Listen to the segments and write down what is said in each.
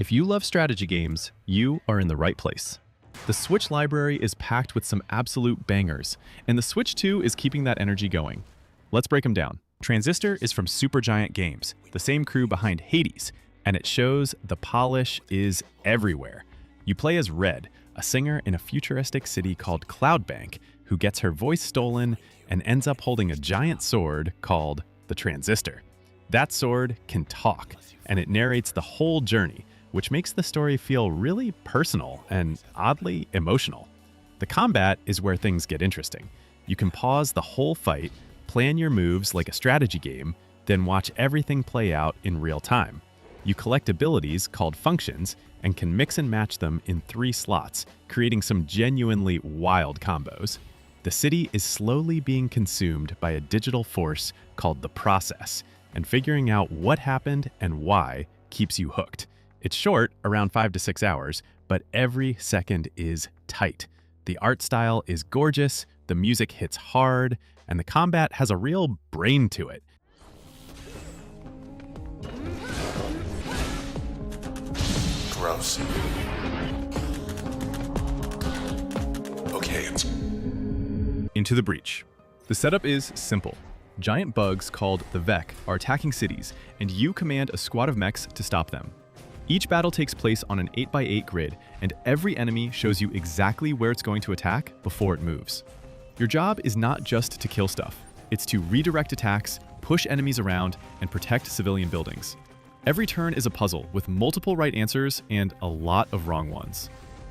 If you love strategy games, you are in the right place. The Switch library is packed with some absolute bangers, and the Switch 2 is keeping that energy going. Let's break them down. Transistor is from Supergiant Games, the same crew behind Hades, and it shows the polish is everywhere. You play as Red, a singer in a futuristic city called Cloudbank, who gets her voice stolen and ends up holding a giant sword called the Transistor. That sword can talk, and it narrates the whole journey, which makes the story feel really personal and oddly emotional. The combat is where things get interesting. You can pause the whole fight, plan your moves like a strategy game, then watch everything play out in real time. You collect abilities called functions and can mix and match them in 3 slots, creating some genuinely wild combos. The city is slowly being consumed by a digital force called the Process, and figuring out what happened and why keeps you hooked. It's short, around 5 to 6 hours, but every second is tight. The art style is gorgeous, the music hits hard, and the combat has a real brain to it. Gross. Okay, it's... Into the Breach. The setup is simple. Giant bugs called the Vec are attacking cities, and you command a squad of mechs to stop them. Each battle takes place on an 8x8 grid, and every enemy shows you exactly where it's going to attack before it moves. Your job is not just to kill stuff, it's to redirect attacks, push enemies around, and protect civilian buildings. Every turn is a puzzle with multiple right answers and a lot of wrong ones.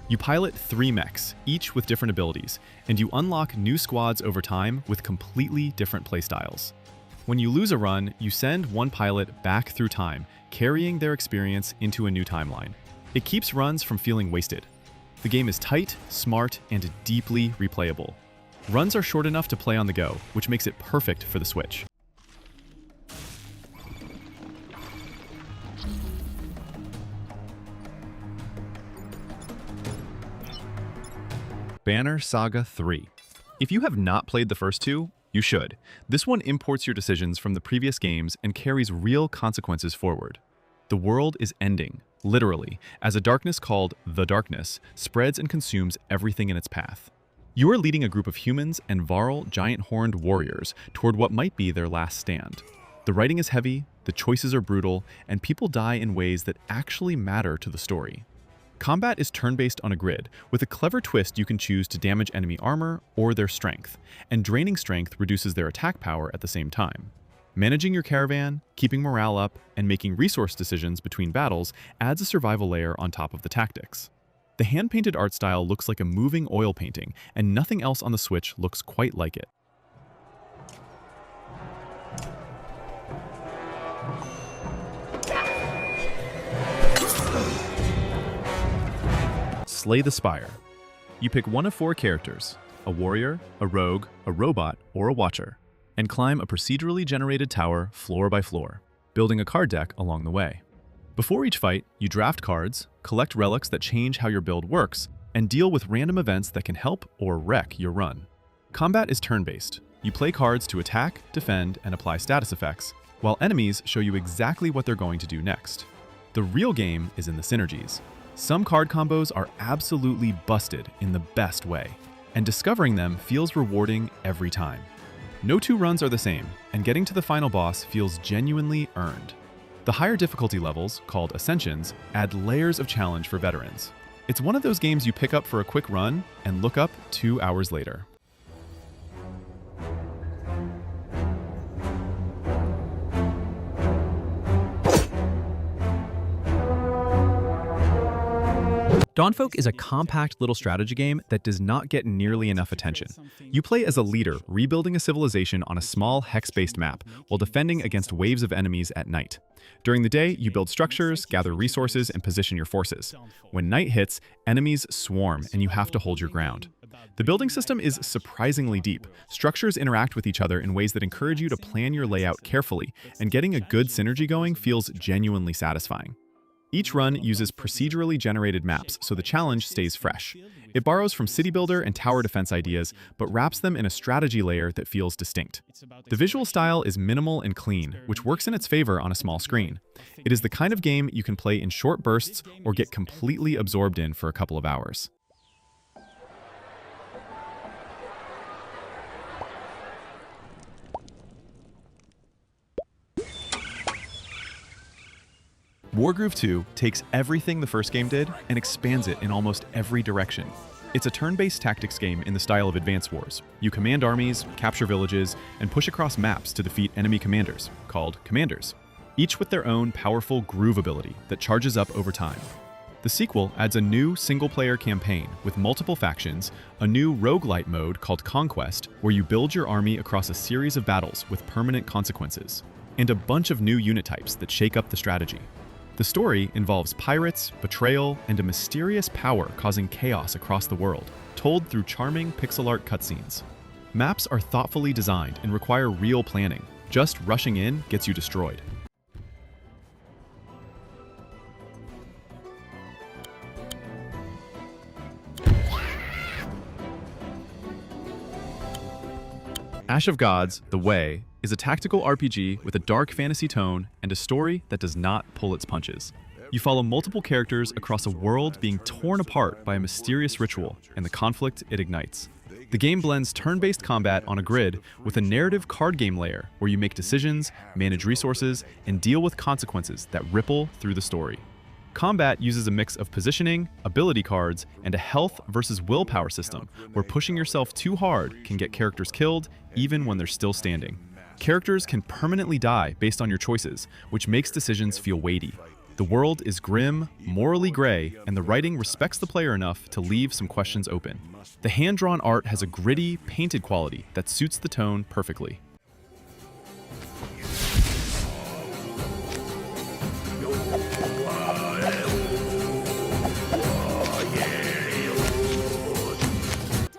You pilot 3 mechs, each with different abilities, and you unlock new squads over time with completely different playstyles. When you lose a run, you send one pilot back through time, carrying their experience into a new timeline. It keeps runs from feeling wasted. The game is tight, smart, and deeply replayable. Runs are short enough to play on the go, which makes it perfect for the Switch. Banner Saga 3. If you have not played the first 2, you should. This one imports your decisions from the previous games and carries real consequences forward. The world is ending, literally, as a darkness called the Darkness spreads and consumes everything in its path. You are leading a group of humans and Varl giant-horned warriors toward what might be their last stand. The writing is heavy, the choices are brutal, and people die in ways that actually matter to the story. Combat is turn-based on a grid. With a clever twist, you can choose to damage enemy armor or their strength, and draining strength reduces their attack power at the same time. Managing your caravan, keeping morale up, and making resource decisions between battles adds a survival layer on top of the tactics. The hand-painted art style looks like a moving oil painting, and nothing else on the Switch looks quite like it. Slay the Spire. You pick one of 4 characters, a warrior, a rogue, a robot, or a watcher, and climb a procedurally generated tower floor by floor, building a card deck along the way. Before each fight, you draft cards, collect relics that change how your build works, and deal with random events that can help or wreck your run. Combat is turn-based. You play cards to attack, defend, and apply status effects, while enemies show you exactly what they're going to do next. The real game is in the synergies. Some card combos are absolutely busted in the best way, and discovering them feels rewarding every time. No 2 runs are the same, and getting to the final boss feels genuinely earned. The higher difficulty levels, called Ascensions, add layers of challenge for veterans. It's one of those games you pick up for a quick run and look up 2 hours later. Dawnfolk is a compact little strategy game that does not get nearly enough attention. You play as a leader rebuilding a civilization on a small hex-based map while defending against waves of enemies at night. During the day, you build structures, gather resources, and position your forces. When night hits, enemies swarm and you have to hold your ground. The building system is surprisingly deep. Structures interact with each other in ways that encourage you to plan your layout carefully, and getting a good synergy going feels genuinely satisfying. Each run uses procedurally generated maps, so the challenge stays fresh. It borrows from city builder and tower defense ideas, but wraps them in a strategy layer that feels distinct. The visual style is minimal and clean, which works in its favor on a small screen. It is the kind of game you can play in short bursts or get completely absorbed in for a couple of hours. Wargroove 2 takes everything the first game did and expands it in almost every direction. It's a turn-based tactics game in the style of Advance Wars. You command armies, capture villages, and push across maps to defeat enemy commanders, called commanders, each with their own powerful groove ability that charges up over time. The sequel adds a new single-player campaign with multiple factions, a new roguelite mode called Conquest, where you build your army across a series of battles with permanent consequences, and a bunch of new unit types that shake up the strategy. The story involves pirates, betrayal, and a mysterious power causing chaos across the world, told through charming pixel art cutscenes. Maps are thoughtfully designed and require real planning. Just rushing in gets you destroyed. Ash of Gods: The Way is a tactical RPG with a dark fantasy tone and a story that does not pull its punches. You follow multiple characters across a world being torn apart by a mysterious ritual and the conflict it ignites. The game blends turn-based combat on a grid with a narrative card game layer where you make decisions, manage resources, and deal with consequences that ripple through the story. Combat uses a mix of positioning, ability cards, and a health versus willpower system where pushing yourself too hard can get characters killed even when they're still standing. Characters can permanently die based on your choices, which makes decisions feel weighty. The world is grim, morally gray, and the writing respects the player enough to leave some questions open. The hand-drawn art has a gritty, painted quality that suits the tone perfectly.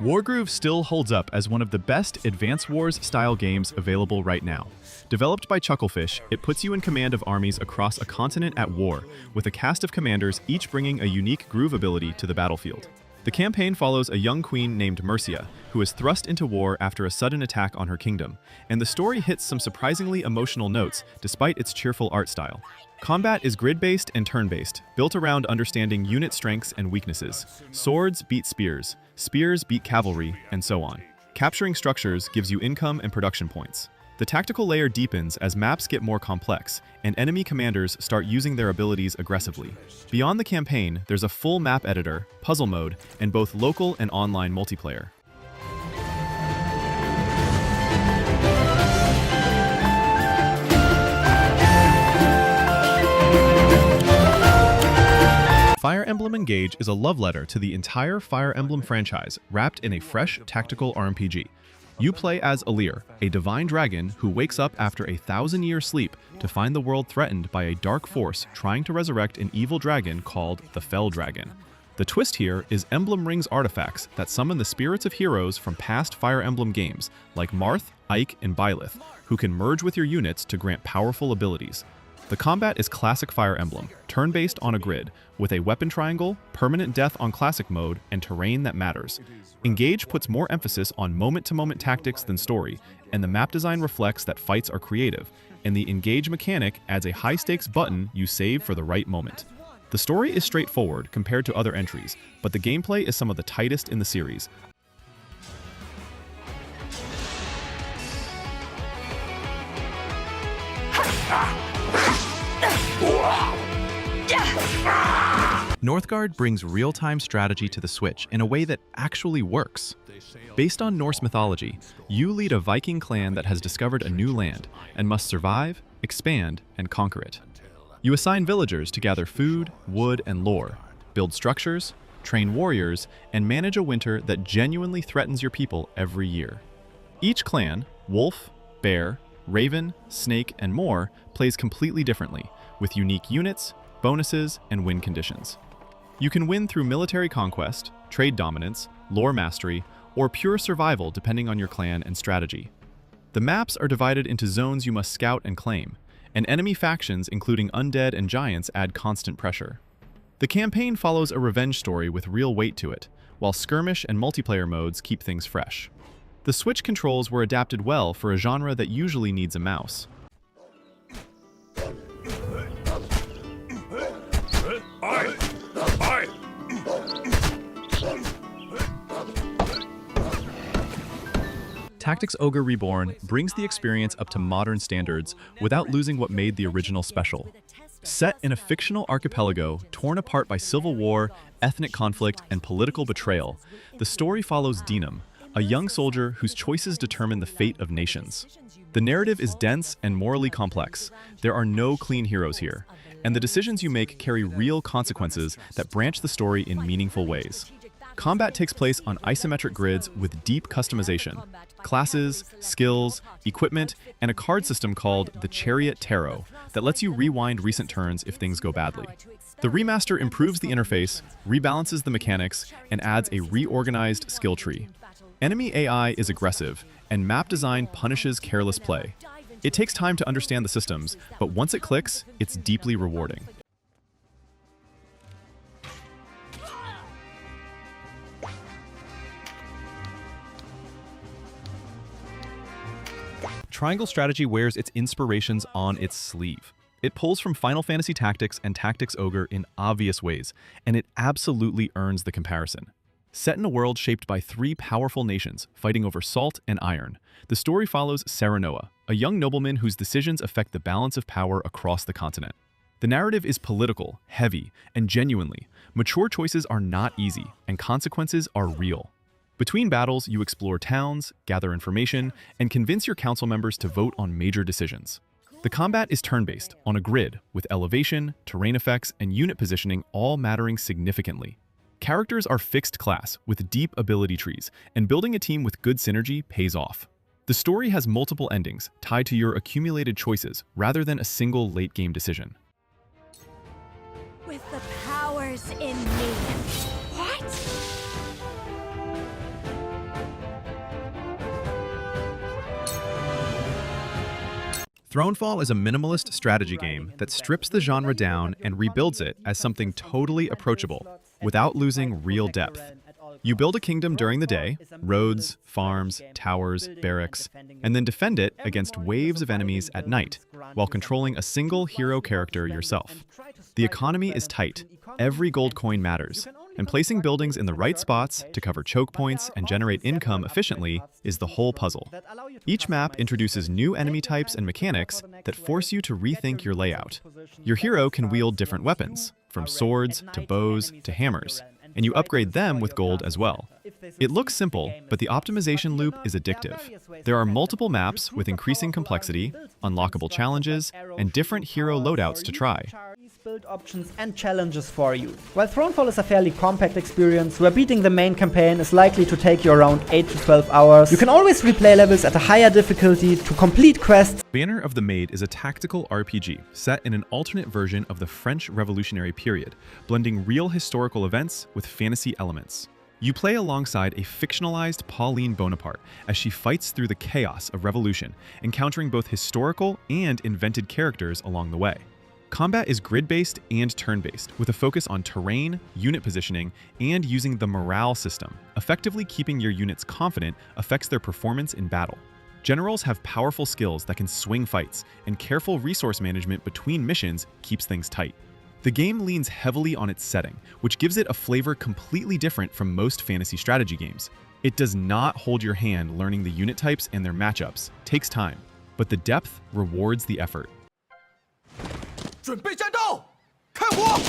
Wargroove still holds up as one of the best Advance Wars-style games available right now. Developed by Chucklefish, it puts you in command of armies across a continent at war, with a cast of commanders each bringing a unique groove ability to the battlefield. The campaign follows a young queen named Mercia, who is thrust into war after a sudden attack on her kingdom, and the story hits some surprisingly emotional notes despite its cheerful art style. Combat is grid-based and turn-based, built around understanding unit strengths and weaknesses. Swords beat spears, spears beat cavalry, and so on. Capturing structures gives you income and production points. The tactical layer deepens as maps get more complex, and enemy commanders start using their abilities aggressively. Beyond the campaign, there's a full map editor, puzzle mode, and both local and online multiplayer. Fire Emblem Engage is a love letter to the entire Fire Emblem franchise, wrapped in a fresh tactical RPG. You play as Alir, a divine dragon who wakes up after a 1,000-year sleep to find the world threatened by a dark force trying to resurrect an evil dragon called the Fell Dragon. The twist here is Emblem Ring's artifacts that summon the spirits of heroes from past Fire Emblem games, like Marth, Ike, and Byleth, who can merge with your units to grant powerful abilities. The combat is classic Fire Emblem, turn-based on a grid, with a weapon triangle, permanent death on classic mode, and terrain that matters. Engage puts more emphasis on moment-to-moment tactics than story, and the map design reflects that fights are creative, and the Engage mechanic adds a high-stakes button you save for the right moment. The story is straightforward compared to other entries, but the gameplay is some of the tightest in the series. Northgard brings real-time strategy to the Switch in a way that actually works. Based on Norse mythology, you lead a Viking clan that has discovered a new land and must survive, expand, and conquer it. You assign villagers to gather food, wood, and lore, build structures, train warriors, and manage a winter that genuinely threatens your people every year. Each clan, wolf, bear, raven, snake, and more, plays completely differently, with unique units, bonuses, and win conditions. You can win through military conquest, trade dominance, lore mastery, or pure survival depending on your clan and strategy. The maps are divided into zones you must scout and claim, and enemy factions including undead and giants add constant pressure. The campaign follows a revenge story with real weight to it, while skirmish and multiplayer modes keep things fresh. The Switch controls were adapted well for a genre that usually needs a mouse. Tactics Ogre Reborn brings the experience up to modern standards without losing what made the original special. Set in a fictional archipelago torn apart by civil war, ethnic conflict, and political betrayal, the story follows Dinam, a young soldier whose choices determine the fate of nations. The narrative is dense and morally complex. There are no clean heroes here, and the decisions you make carry real consequences that branch the story in meaningful ways. Combat takes place on isometric grids with deep customization, classes, skills, equipment, and a card system called the Chariot Tarot that lets you rewind recent turns if things go badly. The remaster improves the interface, rebalances the mechanics, and adds a reorganized skill tree. Enemy AI is aggressive, and map design punishes careless play. It takes time to understand the systems, but once it clicks, it's deeply rewarding. Triangle Strategy wears its inspirations on its sleeve. It pulls from Final Fantasy Tactics and Tactics Ogre in obvious ways, and it absolutely earns the comparison. Set in a world shaped by three powerful nations fighting over salt and iron, the story follows Serenoa, a young nobleman whose decisions affect the balance of power across the continent. The narrative is political, heavy, and genuinely, mature choices are not easy, and consequences are real. Between battles, you explore towns, gather information, and convince your council members to vote on major decisions. The combat is turn-based, on a grid, with elevation, terrain effects, and unit positioning all mattering significantly. Characters are fixed class, with deep ability trees, and building a team with good synergy pays off. The story has multiple endings, tied to your accumulated choices, rather than a single late-game decision. With the powers in me. What? Thronefall is a minimalist strategy game that strips the genre down and rebuilds it as something totally approachable, without losing real depth. You build a kingdom during the day, roads, farms, towers, barracks, and then defend it against waves of enemies at night, while controlling a single hero character yourself. The economy is tight, every gold coin matters, and placing buildings in the right spots to cover choke points and generate income efficiently is the whole puzzle. Each map introduces new enemy types and mechanics that force you to rethink your layout. Your hero can wield different weapons, from swords to bows to hammers, and you upgrade them with gold as well. It looks simple, but the optimization loop is addictive. There are multiple maps with increasing complexity, unlockable challenges, and different hero loadouts to try. Build options and challenges for you. While Thronefall is a fairly compact experience, where beating the main campaign is likely to take you around 8 to 12 hours, you can always replay levels at a higher difficulty to complete quests. Banner of the Maid is a tactical RPG set in an alternate version of the French Revolutionary period, blending real historical events with fantasy elements. You play alongside a fictionalized Pauline Bonaparte as she fights through the chaos of revolution, encountering both historical and invented characters along the way. Combat is grid-based and turn-based, with a focus on terrain, unit positioning, and using the morale system. Effectively keeping your units confident affects their performance in battle. Generals have powerful skills that can swing fights, and careful resource management between missions keeps things tight. The game leans heavily on its setting, which gives it a flavor completely different from most fantasy strategy games. It does not hold your hand learning the unit types and their matchups. Takes time, but the depth rewards the effort. 准备战斗，开火！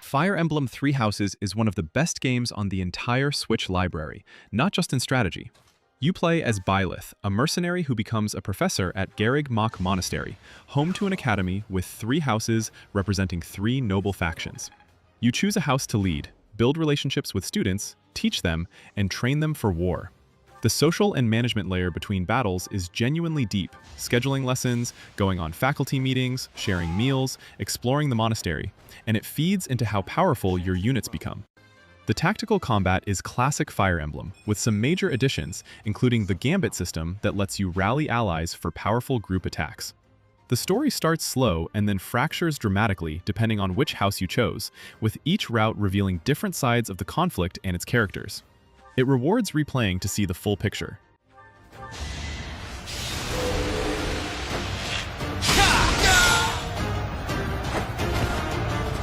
Fire Emblem Three Houses is one of the best games on the entire Switch library, not just in strategy. You play as Byleth, a mercenary who becomes a professor at Garreg Mach Monastery, home to an academy with 3 houses representing 3 noble factions. You choose a house to lead, build relationships with students, teach them, and train them for war. The social and management layer between battles is genuinely deep, scheduling lessons, going on faculty meetings, sharing meals, exploring the monastery, and it feeds into how powerful your units become. The tactical combat is classic Fire Emblem, with some major additions, including the Gambit system that lets you rally allies for powerful group attacks. The story starts slow and then fractures dramatically depending on which house you chose, with each route revealing different sides of the conflict and its characters. It rewards replaying to see the full picture.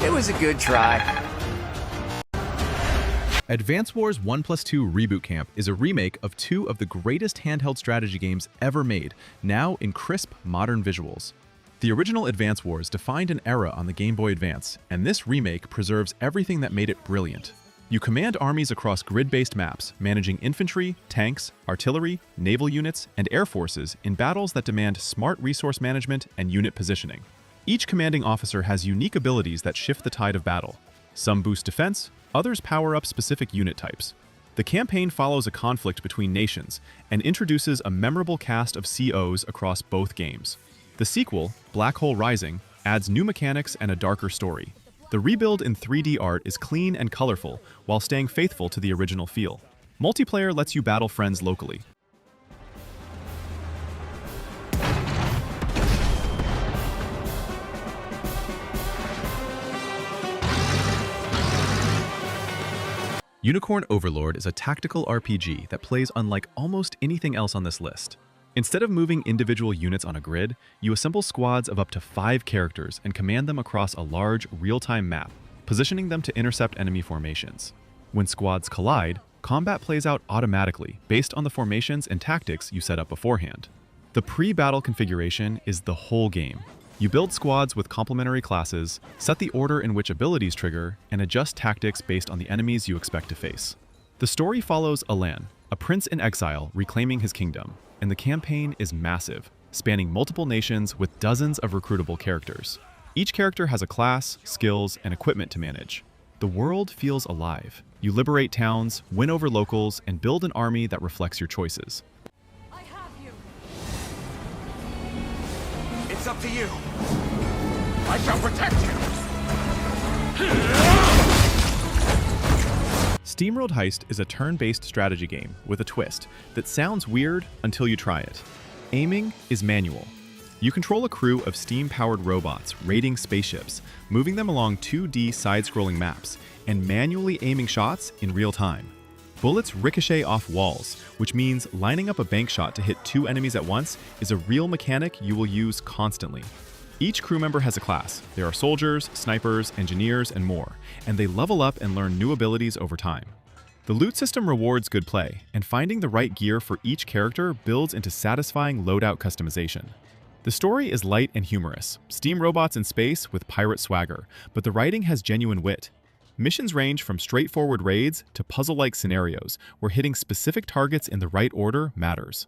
It was a good try. Advance Wars 1+2 Reboot Camp is a remake of two of the greatest handheld strategy games ever made, now in crisp, modern visuals. The original Advance Wars defined an era on the Game Boy Advance, and this remake preserves everything that made it brilliant. You command armies across grid-based maps, managing infantry, tanks, artillery, naval units, and air forces in battles that demand smart resource management and unit positioning. Each commanding officer has unique abilities that shift the tide of battle. Some boost defense, others power up specific unit types. The campaign follows a conflict between nations and introduces a memorable cast of COs across both games. The sequel, Black Hole Rising, adds new mechanics and a darker story. The rebuild in 3D art is clean and colorful while staying faithful to the original feel. Multiplayer lets you battle friends locally. Unicorn Overlord is a tactical RPG that plays unlike almost anything else on this list. Instead of moving individual units on a grid, you assemble squads of up to 5 characters and command them across a large, real-time map, positioning them to intercept enemy formations. When squads collide, combat plays out automatically based on the formations and tactics you set up beforehand. The pre-battle configuration is the whole game. You build squads with complementary classes, set the order in which abilities trigger, and adjust tactics based on the enemies you expect to face. The story follows Alan, a prince in exile reclaiming his kingdom, and the campaign is massive, spanning multiple nations with dozens of recruitable characters. Each character has a class, skills, and equipment to manage. The world feels alive. You liberate towns, win over locals, and build an army that reflects your choices. It's up to you. I shall protect you. SteamWorld Heist is a turn-based strategy game with a twist that sounds weird until you try it. Aiming is manual. You control a crew of steam-powered robots raiding spaceships, moving them along 2D side-scrolling maps, and manually aiming shots in real time. Bullets ricochet off walls, which means lining up a bank shot to hit 2 enemies at once is a real mechanic you will use constantly. Each crew member has a class. There are soldiers, snipers, engineers, and more, and they level up and learn new abilities over time. The loot system rewards good play, and finding the right gear for each character builds into satisfying loadout customization. The story is light and humorous, steam robots in space with pirate swagger, but the writing has genuine wit. Missions range from straightforward raids to puzzle-like scenarios, where hitting specific targets in the right order matters.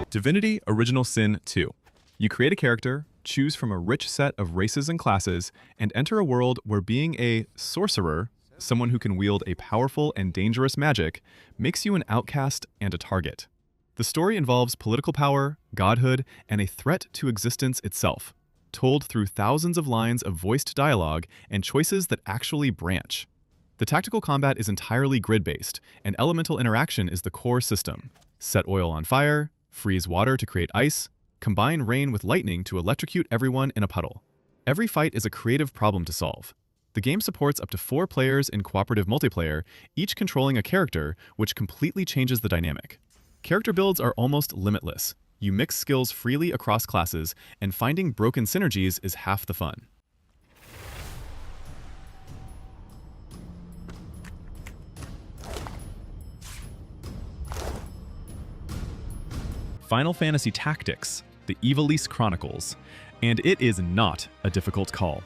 Divinity Original Sin 2. You create a character, choose from a rich set of races and classes, and enter a world where being a sorcerer, someone who can wield a powerful and dangerous magic, makes you an outcast and a target. The story involves political power, godhood, and a threat to existence itself, told through thousands of lines of voiced dialogue and choices that actually branch. The tactical combat is entirely grid-based, and elemental interaction is the core system. Set oil on fire, freeze water to create ice, combine rain with lightning to electrocute everyone in a puddle. Every fight is a creative problem to solve. The game supports up to 4 players in cooperative multiplayer, each controlling a character, which completely changes the dynamic. Character builds are almost limitless. You mix skills freely across classes, and finding broken synergies is half the fun. Final Fantasy Tactics, the Ivalice Chronicles, and it is not a difficult call.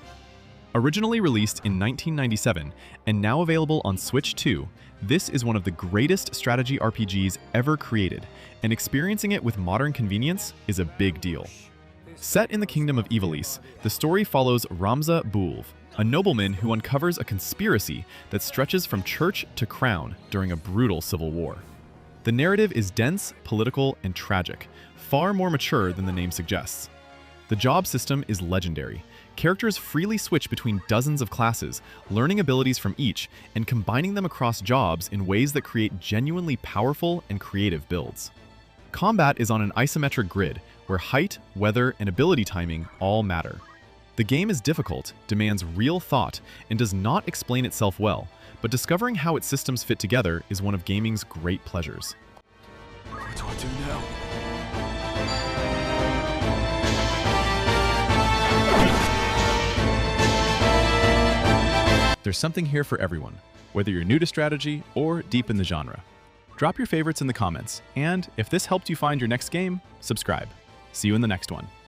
Originally released in 1997 and now available on Switch 2, this is one of the greatest strategy RPGs ever created, and experiencing it with modern convenience is a big deal. Set in the kingdom of Ivalice, the story follows Ramza Bulv, a nobleman who uncovers a conspiracy that stretches from church to crown during a brutal civil war. The narrative is dense, political, and tragic, far more mature than the name suggests. The job system is legendary. Characters freely switch between dozens of classes, learning abilities from each, and combining them across jobs in ways that create genuinely powerful and creative builds. Combat is on an isometric grid, where height, weather, and ability timing all matter. The game is difficult, demands real thought, and does not explain itself well, but discovering how its systems fit together is one of gaming's great pleasures. What do I do now? There's something here for everyone, whether you're new to strategy or deep in the genre. Drop your favorites in the comments, and if this helped you find your next game, subscribe. See you in the next one.